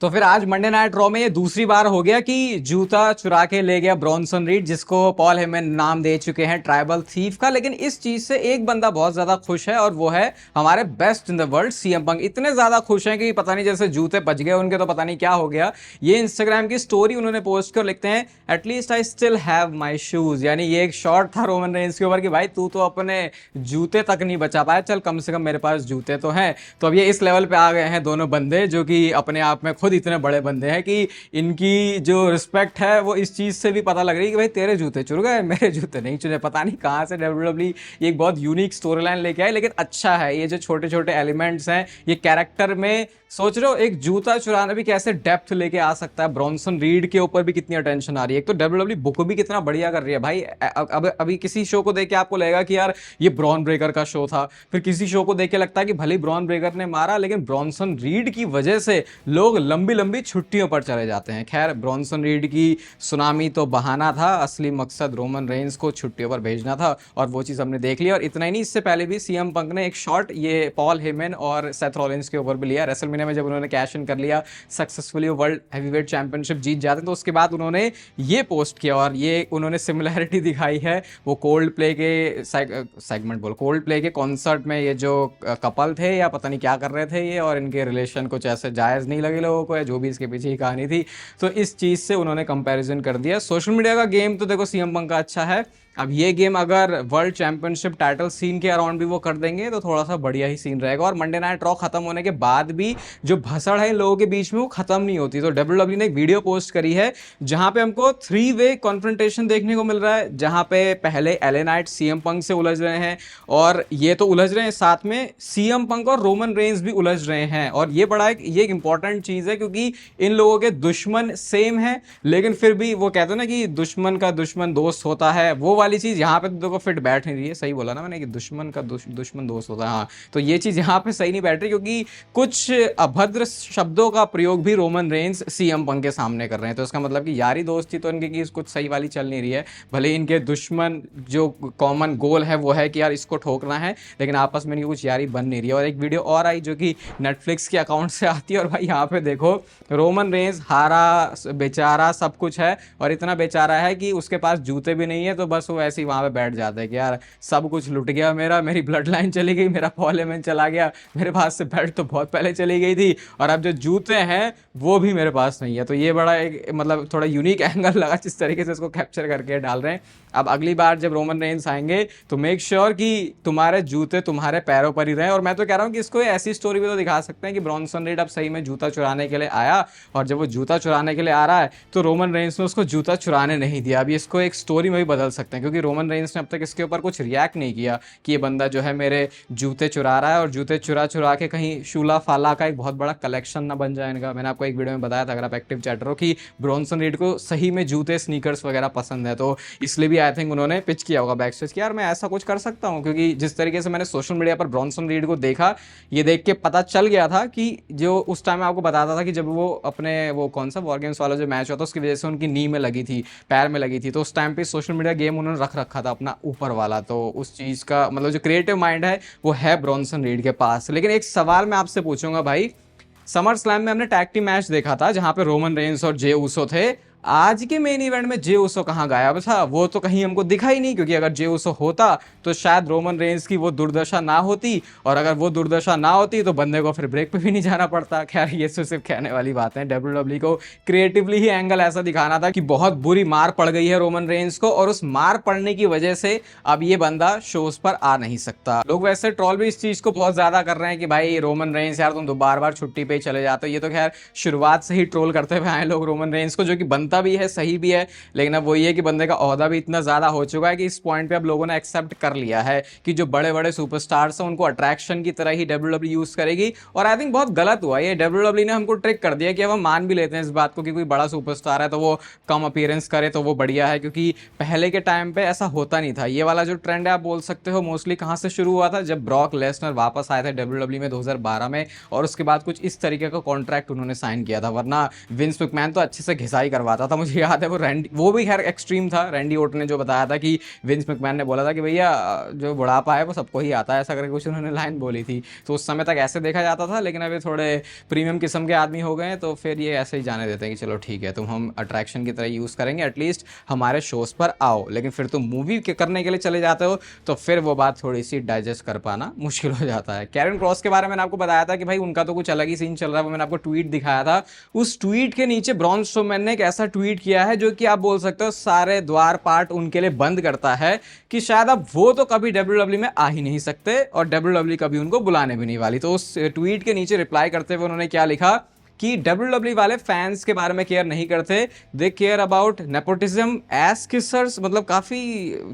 तो फिर आज मंडे नाइट रॉ में ये दूसरी बार हो गया कि जूता चुरा के ले गया ब्रॉन्सन रीड, जिसको पॉल हेमन नाम दे चुके हैं ट्राइबल थीफ का। लेकिन इस चीज से एक बंदा बहुत ज्यादा खुश है और वो है हमारे best in the world CM Punk. इतने ज्यादा खुश हैं कि पता नहीं जैसे जूते बच गए उनके, तो पता नहीं क्या हो गया। ये इंस्टाग्राम की स्टोरी उन्होंने पोस्ट कर लिखते हैं at least I still have my shoes, यानी ये एक शॉर्ट था रोमन रेंस के ऊपर कि भाई तू तो अपने जूते तक नहीं बचा पाया, चल कम से कम मेरे पास जूते तो हैं। तो अब ये इस लेवल पे आ गए हैं दोनों बंदे, जो कि अपने आप में खुद इतने बड़े बंदे हैं कि इनकी जो रिस्पेक्ट है वो इस चीज से भी पता लग रही है कि भाई तेरे जूते चुर गए, मेरे जूते नहीं चुने। पता नहीं कहाँ से डब्ल्यूडब्ल्यू एक बहुत यूनिक स्टोरी लाइन लेके आए, लेकिन अच्छा है ये जो छोटे छोटे एलिमेंट्स हैं ये कैरेक्टर में। सोच रहे हो एक जूता चुराना भी कैसे डेप्थ लेके आ सकता है। ब्रॉन्सन रीड के ऊपर भी कितनी अटेंशन आ रही है। एक तो डब्ल्यूडब्ल्यू बुक भी कितना बढ़िया कर रही है भाई। अब अभी किसी शो को देख के आपको लगेगा कि यार ये ब्रॉन ब्रेकर का शो था, फिर किसी शो को देख के लगता है कि भले ब्रॉन ब्रेकर ने मारा, लेकिन ब्रॉन्सन रीड की वजह से लोग लंबी लंबी छुट्टियों पर चले जाते हैं। खैर ब्रॉन्सन रीड की सुनामी तो बहाना था, असली मकसद रोमन रेंस को छुट्टियों पर भेजना था और वो चीज़ हमने देख ली। और इतना ही नहीं, इससे पहले भी सीएम पंक ने एक शॉट ये पॉल हेमन और सेथ रॉलिंस के ऊपर भी लिया। रेसलमेनिया में जब उन्होंने कैश इन कर लिया सक्सेसफुली, वर्ल्ड हैवीवेट चैंपियनशिप जीत जाते, तो उसके बाद उन्होंने ये पोस्ट किया और ये उन्होंने सिमिलैरिटी दिखाई है वो कोल्ड प्ले के सेगमेंट बोल कोल्ड प्ले के कॉन्सर्ट में ये जो कपल थे या पता नहीं क्या कर रहे थे ये, और इनके रिलेशन कुछ ऐसे जायज़ नहीं लगे लोगों को, या जो भी इसके पीछे की कहानी थी। तो इस चीज़ से उन्होंने कंपैरिजन कर दिया। सोशल मीडिया का गेम तो देखो सीएम पंक का अच्छा है, अब ये गेम अगर वर्ल्ड चैंपियनशिप टाइटल सीन के अराउंड भी वो कर देंगे तो थोड़ा सा बढ़िया ही सीन रहेगा। और मंडे नाइट रॉ खत्म होने के बाद भी जो भसड़ है इन लोगों के बीच में वो खत्म नहीं होती। तो डब्ल्यूडब्ल्यू ने एक वीडियो पोस्ट करी है जहां पे हमको 3-वे कॉन्फ्रंटेशन देखने को मिल रहा है, जहां पे पहले एले नाइट सीएम पंक से उलझ रहे हैं और ये तो उलझ रहे हैं, साथ में सीएम पंक और रोमन रेंस भी उलझ रहे हैं। और ये बड़ा ये एक इंपॉर्टेंट चीज है क्योंकि इन लोगों के दुश्मन सेम है, लेकिन फिर भी वो कहते हैं ना कि दुश्मन का दुश्मन दोस्त होता है, वो वाली चीज यहाँ पे तो देखो फिट बैठ नहीं रही है। सही बोला ना मैंने कि दुश्मन का दुश्मन दोस्त होता है, हाँ। तो ये चीज यहाँ पे सही नहीं बैठ रही क्योंकि कुछ अभद्र शब्दों का प्रयोग भी रोमन रेंस सीएम पंक के सामने कर रहे हैं। तो इसका मतलब कि यारी दोस्ती तो इनकी की कुछ सही वाली चल नहीं रही है। भले इनके दुश्मन जो कॉमन गोल है वो है कि यार इसको ठोकना है, लेकिन आपस में इनकी कुछ यारी बन नहीं रही है। और एक वीडियो और आई जो कि नेटफ्लिक्स के अकाउंट से आती है, और भाई यहाँ पे देखो रोमन रेंस हारा बेचारा सब कुछ है, और इतना बेचारा है कि उसके पास जूते भी नहीं है, तो बस वो ऐसे ही वहां पे बैठ जाता है कि यार सब कुछ लुट गया मेरा, मेरी ब्लड लाइन चली गई, मेरा पॉल हेमन चला गया, मेरे पास से बेल्ट तो बहुत पहले चली गई थी, और अब जो जूते हैं वो भी मेरे पास नहीं है। तो ये बड़ा एक मतलब थोड़ा यूनिक एंगल लगा जिस तरीके से इसको कैप्चर करके डाल रहे हैं। अब अगली बार जब रोमन रेंस आएंगे तो मेक श्योर कि तुम्हारे जूते तुम्हारे पैरों पर ही रहें। और मैं तो कह रहा हूँ कि इसको ऐसी स्टोरी भी तो दिखा सकते हैं कि ब्रॉन्सन रीड अब सही में जूता चुराने के लिए आया, और जब वो जूता चुराने के लिए आ रहा है तो रोमन रेंस ने उसको जूता चुराने नहीं दिया। अभी इसको एक स्टोरी में भी बदल सकते हैं, क्योंकि रोमन रेंस ने अब तक इसके ऊपर कुछ रिएक्ट नहीं किया कि ये बंदा जो है मेरे जूते चुरा रहा है, और जूते चुरा चुरा के कहीं शूला फाला का एक बहुत बड़ा कलेक्शन ना बन जाए इनका। मैंने आपको एक वीडियो में बताया था, अगर आप एक्टिव चैटर हो, कि ब्रॉन्सन रीड को सही में जूते स्नीकर्स वगैरह पसंद है, तो इसलिए भी आई थिंक उन्होंने पिच किया होगा बैक स्टेज कि यार मैं ऐसा कुछ कर सकता हूँ। क्योंकि जिस तरीके से मैंने सोशल मीडिया पर ब्रॉन्सन रीड को देखा, ये देख के पता चल गया था कि जो उस टाइम आपको बताता था कि जब वो अपने वो कौन सा वॉर गेम्स वाला जो मैच होता उसकी वजह से उनकी नी में लगी थी, पैर में लगी थी, तो उस टाइम पे सोशल मीडिया गेम उन्होंने रख रखा था अपना ऊपर वाला। तो उस चीज़ का मतलब जो क्रिएटिव माइंड है वो है ब्रॉन्सन रीड के पास। लेकिन एक सवाल मैं आपसे पूछूंगा भाई, समर स्लैम में हमने टैग टीम मैच देखा था जहां पे रोमन रेंस और जे ऊसो थे, आज के मेन इवेंट में जे ऊसो कहाँ गायब था? वो तो कहीं हमको दिखा ही नहीं, क्योंकि अगर जे ऊसो होता तो शायद रोमन रेंस की वो दुर्दशा ना होती, और अगर वो दुर्दशा ना होती तो बंदे को फिर ब्रेक पे भी नहीं जाना पड़ता। खैर ये तो सिर्फ कहने वाली बात है। डब्ल्यूडब्ल्यू को क्रिएटिवली ही एंगल ऐसा दिखाना था कि बहुत बुरी मार पड़ गई है रोमन रेंस को, और उस मार पड़ने की वजह से अब ये बंदा शोज पर आ नहीं सकता। लोग वैसे ट्रोल भी इस चीज को बहुत ज्यादा कर रहे हैं कि भाई रोमन रेंस यार तुम तो बार बार छुट्टी पे चले जाते हो। ये तो खैर शुरुआत से ही ट्रोल करते हुए आए लोग रोमन रेंस को, जो कि बनता भी है, सही भी है। लेकिन अब वही है कि बंदे का ओहदा भी इतना ज्यादा हो चुका है कि इस पॉइंट पे अब लोगों ने एक्सेप्ट कर लिया है कि जो बड़े बड़े सुपरस्टार्स हैं उनको अट्रैक्शन की तरह ही डब्ल्यूडब्ल्यू यूज करेगी। और आई थिंक बहुत गलत हुआ ये, डब्ल्यूडब्ल्यू ने हमको ट्रिक कर दिया कि अब हम मान भी लेते हैं इस बात को कि कोई बड़ा सुपरस्टार है तो वो कम अपीयरेंस करे तो वो बढ़िया है, क्योंकि पहले के टाइम पे ऐसा होता नहीं था। ये वाला जो ट्रेंड है आप बोल सकते हो मोस्टली कहां से शुरू हुआ था, जब ब्रॉक लेसनर वापस आए थे डब्ल्यूडब्ल्यू में 2012 में, और उसके बाद कुछ इस तरीके का कॉन्ट्रैक्ट उन्होंने साइन किया था, वरना विंस मैकमैन तो अच्छे से घिसाई करवाता आता था। मुझे याद है वो भी खैर एक्सट्रीम था। रैंडी ओटन ने जो बताया था कि विंस मैकमैन ने बोला था कि भैया जो बुढ़ापा है वो सबको ही आता है, ऐसा करके कुछ उन्होंने लाइन बोली थी। तो उस समय तक ऐसे देखा जाता था, लेकिन अभी थोड़े प्रीमियम किस्म के आदमी हो गए हैं तो फिर ये ऐसे ही जाने देते हैं कि चलो ठीक है, तुम हम अट्रैक्शन की तरह यूज़ करेंगे, एटलीस्ट हमारे शोज़ पर आओ। लेकिन फिर तुम मूवी करने के लिए चले जाते हो तो फिर वो बात थोड़ी सी डाइजेस्ट कर पाना मुश्किल हो जाता है। कैरन क्रॉस के बारे में मैंने आपको बताया था कि भाई उनका तो कुछ अलग ही सीन चल रहा है, वो मैंने आपको ट्वीट दिखाया था। उस ट्वीट के नीचे ब्रॉन स्ट्रोमैन ने एक ऐसा ट्वीट किया है जो कि आप बोल सकते हो सारे द्वार पाट उनके लिए बंद करता है कि शायद अब वो तो कभी डब्ल्यूडब्ल्यू में आ ही नहीं सकते और डब्ल्यूडब्ल्यू कभी उनको बुलाने भी नहीं वाली। तो उस ट्वीट के नीचे रिप्लाई करते हुए उन्होंने क्या लिखा कि डब्ल्यूडब्ल्यू वाले फैंस के बारे में केयर नहीं करते, they care about nepotism ass kissers. मतलब काफ़ी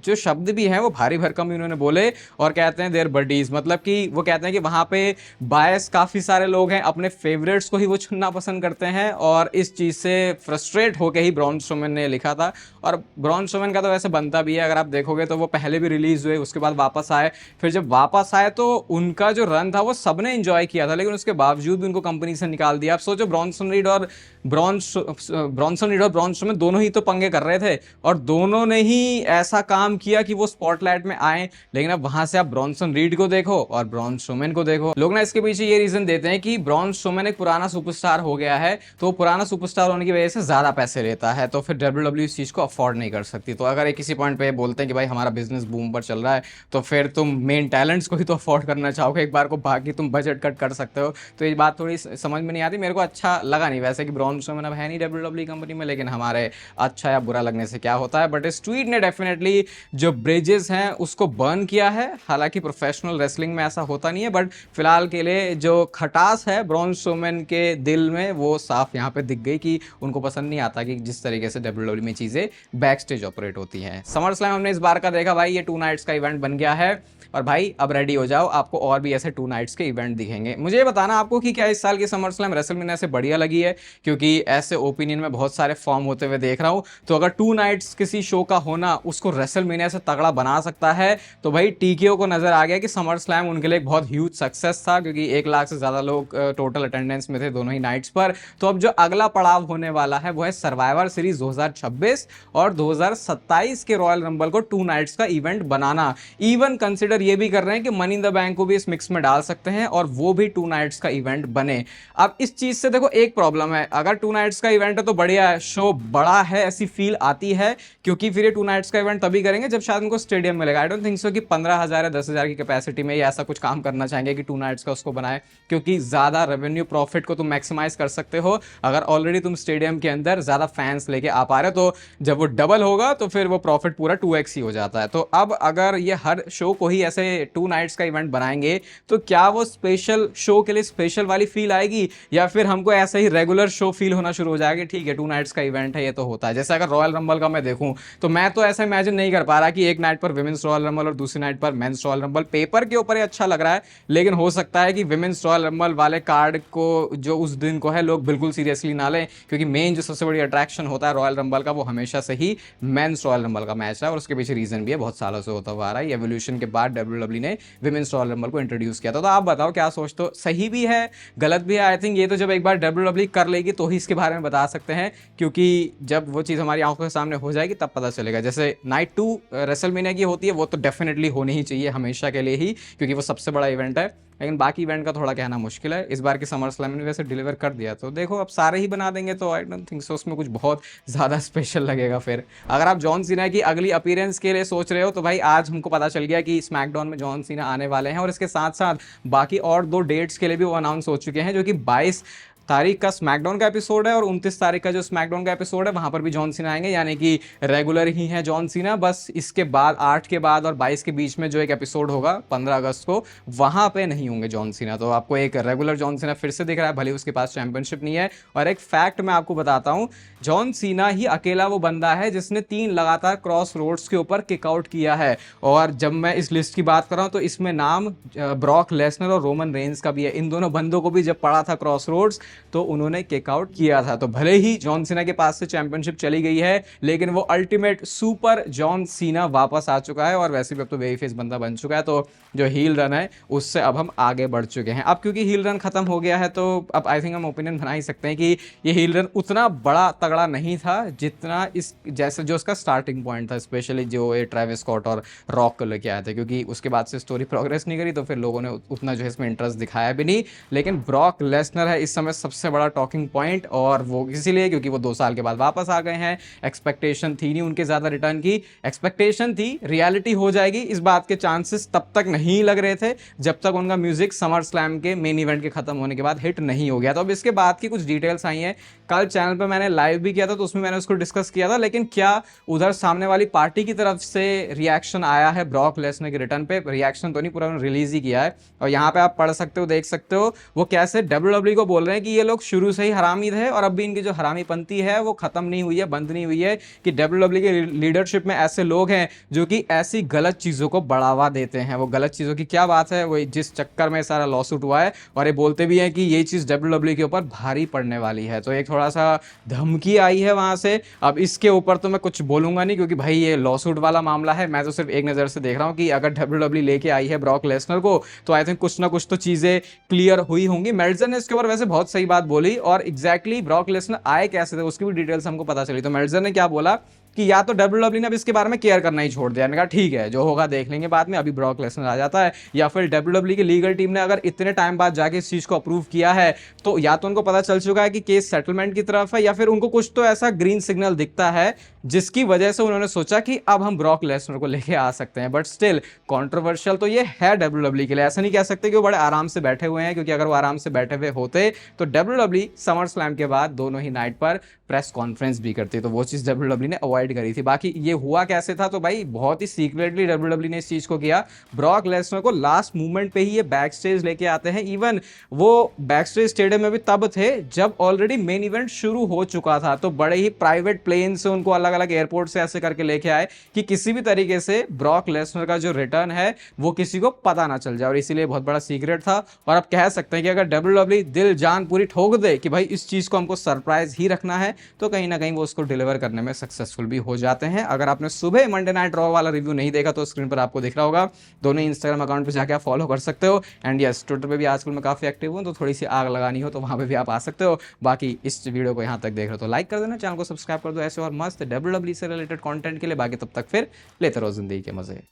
जो शब्द भी हैं वो भारी भरकम भी उन्होंने बोले और कहते हैं देयर बडीज। मतलब कि वो कहते हैं कि वहाँ पे बायस काफ़ी सारे लोग हैं, अपने फेवरेट्स को ही वो चुनना पसंद करते हैं और इस चीज़ से फ्रस्ट्रेट होकर ही ब्रॉन स्ट्रोमैन ने लिखा था। और ब्रॉन स्ट्रोमैन का तो वैसे बनता भी है, अगर आप देखोगे तो वो पहले भी रिलीज़ हुए, उसके बाद वापस आए, फिर जब वापस आए तो उनका जो रन था वो सबने इंजॉय किया था, लेकिन उसके बावजूद भी उनको कंपनी से निकाल दिया। अब जो ब्रॉन्सन रीड और ब्रॉन स्ट्रोमैन दोनों ही तो पंगे कर रहे थे और दोनों ने ही ऐसा काम किया कि वो स्पॉटलाइट में आए। लेकिन अब वहां से आप ब्रॉन्सन रीड को देखो और ब्रॉन स्ट्रोमैन को देखो। लोग ना इसके पीछे ये रीजन देते हैं कि ब्रॉन स्ट्रोमैन एक पुराना सुपरस्टार हो गया है, तो पुराना सुपरस्टार होने की वजह से ज्यादा पैसे लेता है, तो फिर डब्ल्यूडब्ल्यू इस चीज को अफोर्ड नहीं कर सकती। तो अगर एक किसी पॉइंट पे बोलते हैं कि भाई हमारा बिजनेस बूम पर चल रहा है, तो फिर तुम मेन टैलेंट्स को ही तो अफोर्ड करना चाहोगे एक बार को, बाकी तुम बजट कट कर सकते हो। तो ये बात थोड़ी समझ में नहीं आती, मेरे को अच्छा लगा नहीं वैसे कि ब्रॉन स्ट्रोमैन अब है नहीं डब्ल्यूडब्ल्यू कंपनी में, लेकिन हमारे अच्छा या बुरा लगने से क्या होता है। बट इस ट्वीट ने डेफिनेटली जो ब्रिजेस हैं उसको बर्न किया है। हालांकि प्रोफेशनल रेसलिंग में ऐसा होता नहीं है, बट फिलहाल के लिए जो खटास है ब्रॉन स्ट्रोमैन के दिल में वो साफ यहाँ पे दिख गई कि उनको पसंद नहीं आता कि जिस तरीके से डब्ल्यूडब्ल्यू में चीजें बैक स्टेज ऑपरेट होती हैं। समर स्लैम हमने इस बार का देखा भाई, ये 2 नाइट्स का इवेंट बन गया है और भाई अब रेडी हो जाओ, आपको और भी ऐसे 2 नाइट्स के इवेंट दिखेंगे। मुझे ये बताना आपको कि क्या इस साल की समर स्लैम रेसलमेनिया से बढ़िया लगी है, क्योंकि ऐसे ओपिनियन में बहुत सारे फॉर्म होते हुए देख रहा हूं। तो अगर 2 नाइट्स किसी शो का होना उसको रेसलमेनिया से तगड़ा बना सकता है, तो भाई टीकेओ को नजर आ गया कि समर स्लैम उनके लिए एक बहुत ह्यूज सक्सेस था, क्योंकि 1 लाख से ज्यादा लोग टोटल अटेंडेंस में थे दोनों ही नाइट्स पर। तो अब जो अगला पड़ाव होने वाला है वो है सर्वाइवर सीरीज 2026 और 2027 के रॉयल रंबल को 2 नाइट्स का इवेंट बनाना। इवन कंसिडर ये भी कर रहे हैं कि मनी इन द बैंक को भी इस मिक्स में डाल सकते हैं और वो भी 2 नाइट्स का इवेंट बने। अब इस चीज से देखो एक प्रॉब्लम है, अगर 2 नाइट्स का इवेंट है तो बढ़िया है, शो बड़ा है ऐसी फील आती है, क्योंकि फिर ये 2 नाइट्स का इवेंट तभी करेंगे जब शायद उनको स्टेडियम मिलेगा। आई डोंट थिंक सो कि 15,000 या 10,000 की कैपेसिटी में ये ऐसा कुछ काम करना चाहेंगे कि 2 नाइट्स का उसको बनाए, क्योंकि ज्यादा रेवेन्यू प्रॉफिट को तुम मैक्सिमाइज कर सकते हो अगर ऑलरेडी तुम स्टेडियम के अंदर ज्यादा फैंस लेके आ पा रहे हो। तो जब वो डबल होगा तो फिर वो प्रॉफिट पूरा 2x ही हो जाता है। तो अब अगर ये हर शो को ही ऐसे 2 नाइट्स का इवेंट बनाएंगे तो क्या वो स्पेशल शो के लिए स्पेशल वाली फील आएगी, या फिर हमको ऐसे ही रेगुलर शो फील होना शुरू हो जाएगा? ठीक है 2 नाइट्स का इवेंट है ये तो होता है। जैसे अगर रॉयल रंबल का मैं देखूं तो मैं तो ऐसा इमेजिन नहीं कर पा रहा कि एक नाइट पर विमेंस रॉयल रंबल और दूसरी नाइट पर मेंस रॉयल रंबल। पेपर के ऊपर ये अच्छा लग रहा है, लेकिन हो सकता है कि विमेंस रॉयल रंबल वाले कार्ड को जो उस दिन को है लोग बिल्कुल सीरियसली ना लें, क्योंकि मेन जो सबसे बड़ी अट्रैक्शन होता है रॉयल रंबल का वो हमेशा से ही मेंस रॉयल रंबल का मैच है। और उसके पीछे रीजन भी है, बहुत सालों से होता हुआ आ रहा है। एवोल्यूशन के बाद डब्ल्यूडब्ल्यू ने विमेंस रॉयल रंबल को इंट्रोड्यूस किया था। तो आप बताओ क्या सोचते हो, सही भी है गलत भी है? आई थिंक ये तो जब एक बार डब्ल्यूडब्ल्यू कर लेगी तो ही इसके बारे में बता सकते हैं, क्योंकि जब वो चीज़ हमारी आंखों के सामने हो जाएगी तब पता चलेगा। जैसे नाइट 2 रेसलमेनिया की होती है वो तो डेफिनेटली होनी ही चाहिए हमेशा के लिए ही, क्योंकि वो सबसे बड़ा इवेंट है, लेकिन बाकी इवेंट का थोड़ा कहना मुश्किल है। इस बार की समर स्लैम ने वैसे डिलीवर कर दिया, तो देखो अब सारे ही बना देंगे तो आई डोंट थिंक सो उसमें कुछ बहुत ज़्यादा स्पेशल लगेगा। फिर अगर आप जॉन सीना की अगली अपीयरेंस के लिए सोच रहे हो तो भाई आज हमको पता चल गया कि स्मैकडाउन में जॉन सीना आने वाले हैं, और इसके साथ साथ बाकी और 2 डेट्स के लिए भी वो अनाउंस हो चुके हैं, जो कि 22 तारीख का स्मैकडाउन का एपिसोड है और 29 तारीख का जो स्मैकडाउन का एपिसोड है वहां पर भी जॉन सीना आएंगे, यानी कि रेगुलर ही है जॉन सीना। बस इसके बाद 8 के बाद और 22 के बीच में जो एक एपिसोड होगा 15 अगस्त को, वहां पे नहीं होंगे जॉन सीना। तो आपको एक रेगुलर जॉन सीना फिर से दिख रहा है, भले उसके पास चैंपियनशिप नहीं है। और एक फैक्ट मैं आपको बताता हूं, जॉन सीना ही अकेला वो बंदा है जिसने 3 लगातार क्रॉस रोड्स के ऊपर किकआउट किया है। और जब मैं इस लिस्ट की बात कर रहा हूं तो इसमें नाम ब्रॉक लेसनर और रोमन रेंस का भी है। इन दोनों बंदों को भी जब पड़ा था क्रॉस रोड्स तो उन्होंने किक आउट किया था। तो भले ही जॉन सीना के पास से चैंपियनशिप चली गई है, लेकिन वो अल्टीमेट सुपर जॉन सीना वापस आ चुका है और वैसे भी अब तो बेबी फेस बंदा बन चुका है। तो जो हील रन है उससे अब हम आगे बढ़ चुके हैं। अब क्योंकि हील रन खत्म हो गया है तो अब आई थिंक हम ओपिनियन बना ही सकते हैं कि ये हील रन उतना बड़ा तगड़ा नहीं था जितना इस जैसे जो उसका स्टार्टिंग पॉइंट था, स्पेशली जो ये ट्रेविस स्कॉट और रॉक को लेके आए थे, क्योंकि उसके बाद से स्टोरी प्रोग्रेस नहीं करी तो फिर लोगों ने उतना जो है इसमें इंटरेस्ट दिखाया भी नहीं। लेकिन ब्रॉक लेसनर है इस समय सबसे बड़ा टॉकिंग पॉइंट, और वो इसीलिए क्योंकि वो 2 साल के बाद वापस आ गए हैं। एक्सपेक्टेशन थी नहीं उनके ज़्यादा रिटर्न की, एक्सपेक्टेशन थी रियलिटी हो जाएगी इस बात के चांसेस तब तक नहीं लग रहे थे जब तक उनका म्यूजिक समर स्लैम के मेन इवेंट के खत्म होने के बाद हिट नहीं हो गया। तो अब इसके बाद की कुछ डिटेल्स आई हैं, कल चैनल पे मैंने लाइव भी किया था तो उसमें मैंने उसको डिस्कस किया था। लेकिन क्या उधर सामने वाली पार्टी की तरफ से रिएक्शन आया है ब्रॉक लेसनर के रिटर्न पे? रिएक्शन तो नहीं, पूरा रिलीज ही किया है और यहाँ पे आप पढ़ सकते हो, देख सकते हो वो कैसे WWE को बोल रहे हैं कि ये लोग शुरू से ही हरामी थे और अब भी इनकी जो हरामीपंती है वो खत्म नहीं हुई है, बंद नहीं हुई है, कि WWE के लीडरशिप में ऐसे लोग हैं जो कि ऐसी गलत चीज़ों को बढ़ावा देते हैं। वो गलत चीज़ों की क्या बात है, वो जिस चक्कर में सारा लॉसूट हुआ है, और ये बोलते भी हैं कि ये चीज़ WWE के ऊपर भारी पड़ने वाली है। तो एक थोड़ा सा धमकी आई है वहाँ से। अब इसके ऊपर तो मैं कुछ बोलूँगा नहीं क्योंकि भाई ये लॉसूट वाला मामला है, मैं तो सिर्फ एक नज़र से देख रहा हूँ कि अगर WWE लेके आई है ब्रॉक लेसनर को तो आई थिंक कुछ ना कुछ तो चीज़ें क्लियर हुई होंगी। मेल्टजर ने इसके ऊपर वैसे बहुत सही बात बोली, और एग्जैक्टली ब्रॉक लेसनर आए कैसे थे उसकी भी डिटेल्स हमको पता चली। तो मेल्टजर ने क्या बोला कि या तो WWE ने अब इसके बारे में केयर करना ही छोड़ दिया, मैंने कहा ठीक है जो होगा देख लेंगे बाद में, अभी ब्रॉक लेसनर आ जाता है, या फिर WWE की लीगल टीम ने अगर इतने टाइम बाद जाके इस चीज़ को अप्रूव किया है तो या तो उनको पता चल चुका है कि केस सेटलमेंट की तरफ है, या फिर उनको कुछ तो ऐसा ग्रीन सिग्नल दिखता है जिसकी वजह से उन्होंने सोचा कि अब हम ब्रॉक लेसनर को लेके आ सकते हैं। बट स्टिल कॉन्ट्रोवर्शियल तो ये है WWE के लिए, ऐसा नहीं कह सकते कि वो बड़े आराम से बैठे हुए हैं, क्योंकि अगर वो आराम से बैठे हुए होते तो WWE समर स्लैम के बाद दोनों ही नाइट पर प्रेस कॉन्फ्रेंस भी करती, तो वो चीज़ WWE ने अवॉइड करी थी। बाकी ये हुआ कैसे था, तो भाई बहुत ही सीक्रेटली WWE ने इस चीज़ को किया। ब्रॉक लेसनर को लास्ट मूवमेंट पे ही ये बैक स्टेज लेके आते हैं, इवन वो बैक स्टेज स्टेडियम में भी तब थे जब ऑलरेडी मेन इवेंट शुरू हो चुका था। तो बड़े ही प्राइवेट प्लेन से उनको अलग अलग एयरपोर्ट से ऐसे करके लेके आए कि किसी भी तरीके से ब्रॉक लेसनर का जो रिटर्न है वो किसी को पता ना चल जाए, और इसीलिए बहुत बड़ा सीक्रेट था। और अब कह सकते हैं कि अगर WWE दिल जान पूरी ठोक दे कि भाई इस चीज़ को हमको सरप्राइज ही रखना है, तो कहीं ना कहीं वो उसको डिलीवर करने में सक्सेसफुल भी हो जाते हैं। अगर आपने सुबह मंडे नाइट रॉ वाला रिव्यू नहीं देखा तो स्क्रीन पर आपको दिख रहा होगा, दोनों इंस्टाग्राम अकाउंट पे जाके आप फॉलो कर सकते हो। एंड यस, ट्विटर पे भी आजकल मैं काफ़ी एक्टिव हूँ, तो थोड़ी सी आग लगानी हो तो वहाँ पे भी आप आ सकते हो। बाकी इस वीडियो को यहाँ तक देख रहे हो तो लाइक कर देना, चैनल को सब्सक्राइब कर दो ऐसे और मस्त WWE से रिलेटेड कंटेंट के लिए। बाकी तब तक फिर लेते रहो जिंदगी के मजे।